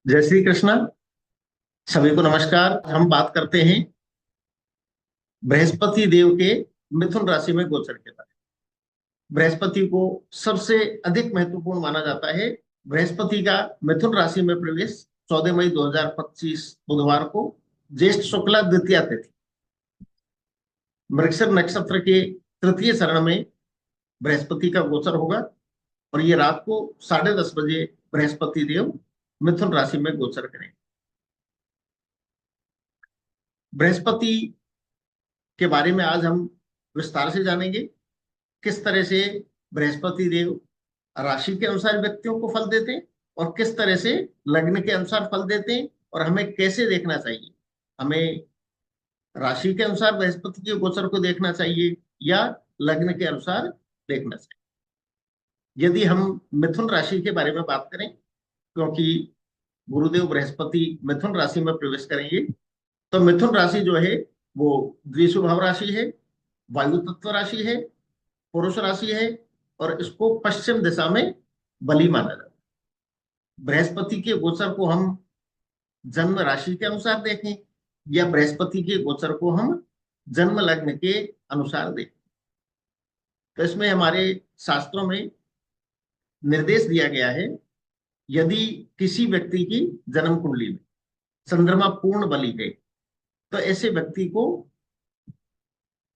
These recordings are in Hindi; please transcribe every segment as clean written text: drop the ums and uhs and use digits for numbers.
जय श्री कृष्णा। सभी को नमस्कार। हम बात करते हैं बृहस्पति देव के मिथुन राशि में गोचर के बारे में। बृहस्पति को सबसे अधिक महत्वपूर्ण माना जाता है। बृहस्पति का मिथुन राशि में प्रवेश 14 मई 2025 बुधवार को ज्येष्ठ शुक्ला द्वितीया तिथि मृगशिर नक्षत्र के तृतीय चरण में बृहस्पति का गोचर होगा और ये रात को 10:30 बजे बृहस्पति देव मिथुन राशि में गोचर करेंगे। बृहस्पति के बारे में आज हम विस्तार से जानेंगे। किस तरह से बृहस्पति देव राशि के अनुसार व्यक्तियों को फल देते हैं और किस तरह से लग्न के अनुसार फल देते हैं और हमें कैसे देखना चाहिए। हमें राशि के अनुसार बृहस्पति के गोचर को देखना चाहिए या लग्न के अनुसार देखना चाहिए। यदि हम मिथुन राशि के बारे में बात करें, क्योंकि गुरुदेव बृहस्पति मिथुन राशि में प्रवेश करेंगे, तो मिथुन राशि जो है वो द्विस्वभाव राशि है, वायु तत्व राशि है, पुरुष राशि है और इसको पश्चिम दिशा में बली माना जाता है। बृहस्पति के गोचर को हम जन्म राशि के अनुसार देखें या बृहस्पति के गोचर को हम जन्म लग्न के अनुसार देखें, तो इसमें हमारे शास्त्रों में निर्देश दिया गया है। यदि किसी व्यक्ति की जन्म कुंडली में चंद्रमा पूर्ण बली है तो ऐसे व्यक्ति को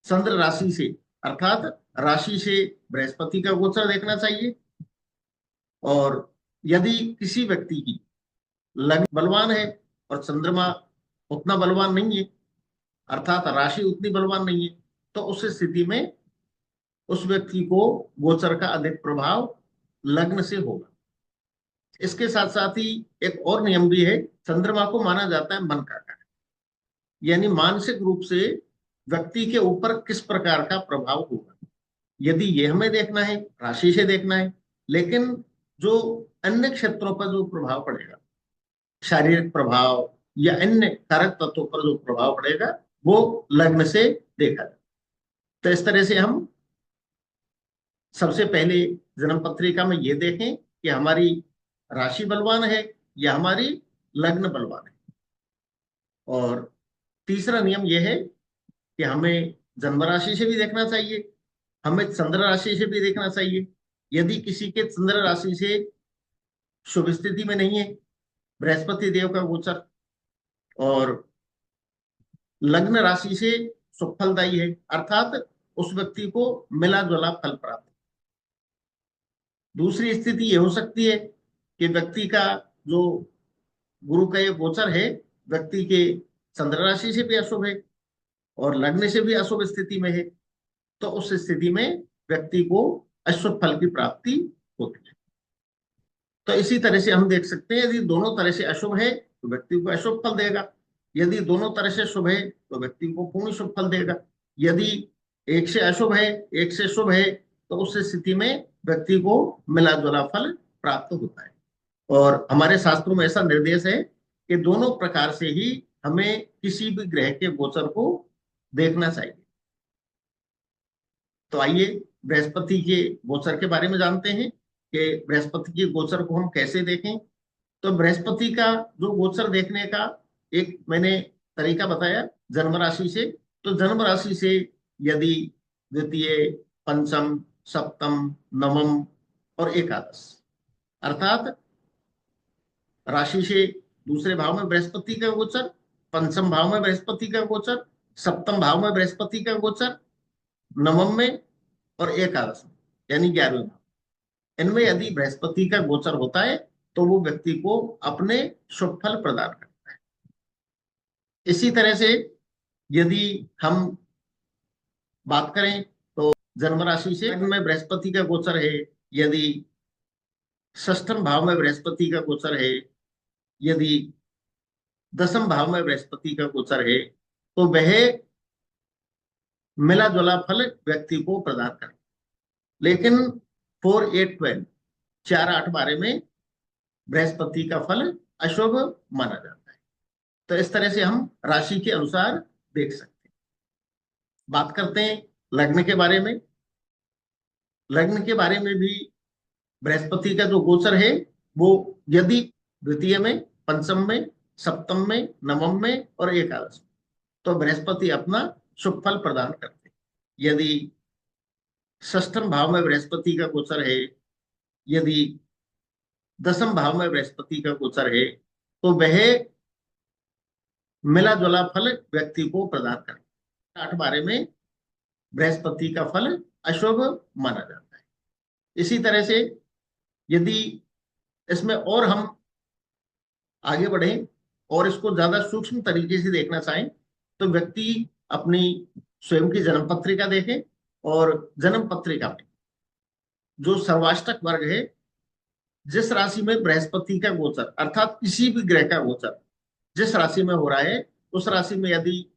चंद्र राशि से अर्थात राशि से बृहस्पति का गोचर देखना चाहिए। और यदि किसी व्यक्ति की लग्न बलवान है और चंद्रमा उतना बलवान नहीं है, अर्थात राशि उतनी बलवान नहीं है, तो उस स्थिति में उस व्यक्ति को गोचर का अधिक प्रभाव लग्न से होगा। इसके साथ साथ ही एक और नियम भी है। चंद्रमा को माना जाता है मन का कारक, यानी मानसिक रूप से व्यक्ति के ऊपर किस प्रकार का प्रभाव होगा, यदि ये हमें देखना है, राशि से देखना है। लेकिन जो अन्य क्षेत्रों पर जो प्रभाव पड़ेगा, शारीरिक प्रभाव या अन्य कारक तत्वों पर जो प्रभाव पड़ेगा, वो लग्न से देखा जाए। तो इस तरह से हम सबसे पहले जन्म पत्रिका में ये देखें कि हमारी राशि बलवान है या हमारी लग्न बलवान है। और तीसरा नियम यह है कि हमें जन्म राशि से भी देखना चाहिए, हमें चंद्र राशि से भी देखना चाहिए। यदि किसी के चंद्र राशि से शुभ स्थिति में नहीं है बृहस्पति देव का गोचर और लग्न राशि से शुभ फलदायी है, अर्थात उस व्यक्ति को मिला जुला फल प्राप्त। दूसरी स्थिति यह हो सकती है कि व्यक्ति का जो गुरु का ये गोचर है व्यक्ति के चंद्र राशि से भी अशुभ है और लग्न से भी अशुभ स्थिति में है, तो उस स्थिति में व्यक्ति को अशुभ फल की प्राप्ति होती है। तो इसी तरह से हम देख सकते हैं, यदि दोनों तरह से अशुभ है तो व्यक्ति को अशुभ फल देगा, यदि दोनों तरह से शुभ है तो व्यक्ति को पूर्ण शुभ फल देगा। यदि एक से अशुभ है एक से शुभ है तो उस स्थिति में व्यक्ति को मिला जुला फल प्राप्त होता है। और हमारे शास्त्रों में ऐसा निर्देश है कि दोनों प्रकार से ही हमें किसी भी ग्रह के गोचर को देखना चाहिए। तो आइए बृहस्पति के गोचर के बारे में जानते हैं कि बृहस्पति के गोचर को हम कैसे देखें। तो बृहस्पति का जो गोचर देखने का एक मैंने तरीका बताया जन्म राशि से। तो जन्म राशि से यदि द्वितीय, पंचम, सप्तम, नवम और एकादश, अर्थात राशि से दूसरे भाव में बृहस्पति का गोचर, पंचम भाव में बृहस्पति का गोचर, सप्तम भाव में बृहस्पति का गोचर, नवम में और एकादश में यानी 11वें भाव, इनमें यदि बृहस्पति का गोचर होता है तो वो व्यक्ति को अपने शुभ फल प्रदान करता है। इसी तरह से यदि हम बात करें तो जन्म राशि से में बृहस्पति का गोचर है, यदि षष्ठम भाव में बृहस्पति का गोचर है, यदि दसम भाव में बृहस्पति का गोचर है, तो वह मिला जुला फल व्यक्ति को प्रदान करे। लेकिन 4, 8, 12 4, 8, 12 में बृहस्पति का फल अशुभ माना जाता है। तो इस तरह से हम राशि के अनुसार देख सकते हैं। बात करते हैं लग्न के बारे में। लग्न के बारे में भी बृहस्पति का जो गोचर है वो यदि द्वितीय में, पंचम में, सप्तम में, नवम में और एकादश में, तो बृहस्पति अपना शुभ फल प्रदान करते हैं। यदि षष्ठम भाव में बृहस्पति का गोचर है, यदि दसम भाव में बृहस्पति का गोचर है, तो वह मिला जुला फल व्यक्ति को प्रदान करता है। 8 12 में बृहस्पति का फल अशुभ माना जाता है। इसी तरह से यदि इसमें और हम आगे बढ़ें और इसको ज्यादा सूक्ष्म तरीके से देखना चाहें, तो व्यक्ति अपनी स्वयं की जन्म पत्रिका देखे और जन्म पत्रिका में जो सर्वाष्टक वर्ग है, जिस राशि में बृहस्पति का गोचर अर्थात किसी भी ग्रह का गोचर जिस राशि में हो रहा है, उस राशि में यदि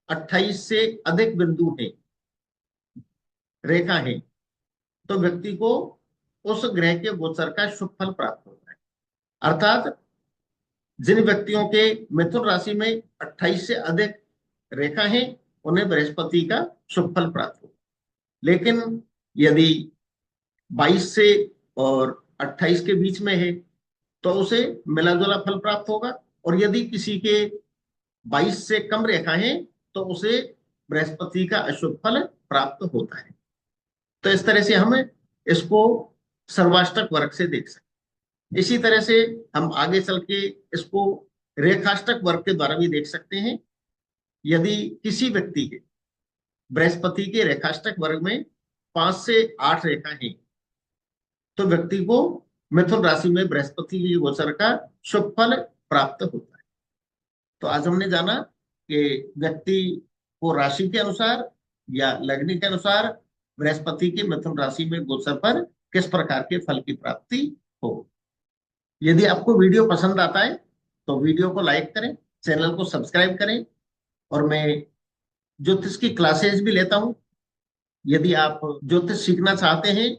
28 से अधिक बिंदु हैं, रेखा है, तो व्यक्ति को उस ग्रह के गोचर का शुभ फल प्राप्त होता है। अर्थात जिन व्यक्तियों के मिथुन राशि में 28 से अधिक रेखा है, उन्हें बृहस्पति का शुभ फल प्राप्त होगा। लेकिन यदि 22 से और 28 के बीच में है, तो उसे मिला जुला फल प्राप्त होगा। और यदि किसी के 22 से कम रेखा है, तो उसे बृहस्पति का अशुभ फल प्राप्त होता है। तो इस तरह से हम इसको सर्वाष्टक वर्ग से देख सकते हैं। इसी तरह से हम आगे चल के इसको रेखाष्टक वर्ग के द्वारा भी देख सकते हैं। यदि किसी व्यक्ति के बृहस्पति के रेखाष्टक वर्ग में 5 से 8 रेखा है, तो व्यक्ति को मिथुन राशि में बृहस्पति की गोचर का शुभ फल प्राप्त होता है। तो आज हमने जाना कि व्यक्ति को राशि के अनुसार या लग्न के अनुसार बृहस्पति के मिथुन राशि में गोचर पर किस प्रकार के फल की प्राप्ति हो। यदि आपको वीडियो पसंद आता है तो वीडियो को लाइक करें, चैनल को सब्सक्राइब करें। और मैं ज्योतिष की क्लासेस भी लेता हूं। यदि आप ज्योतिष सीखना चाहते हैं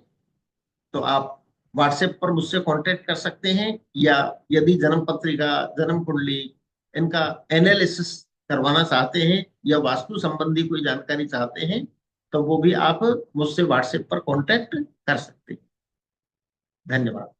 तो आप व्हाट्सएप पर मुझसे कांटेक्ट कर सकते हैं, या यदि जन्म पत्रिका, जन्म कुंडली, इनका एनालिसिस करवाना चाहते हैं या वास्तु संबंधी कोई जानकारी चाहते हैं, तो वो भी आप मुझसे व्हाट्सएप पर कांटेक्ट कर सकते हैं। धन्यवाद।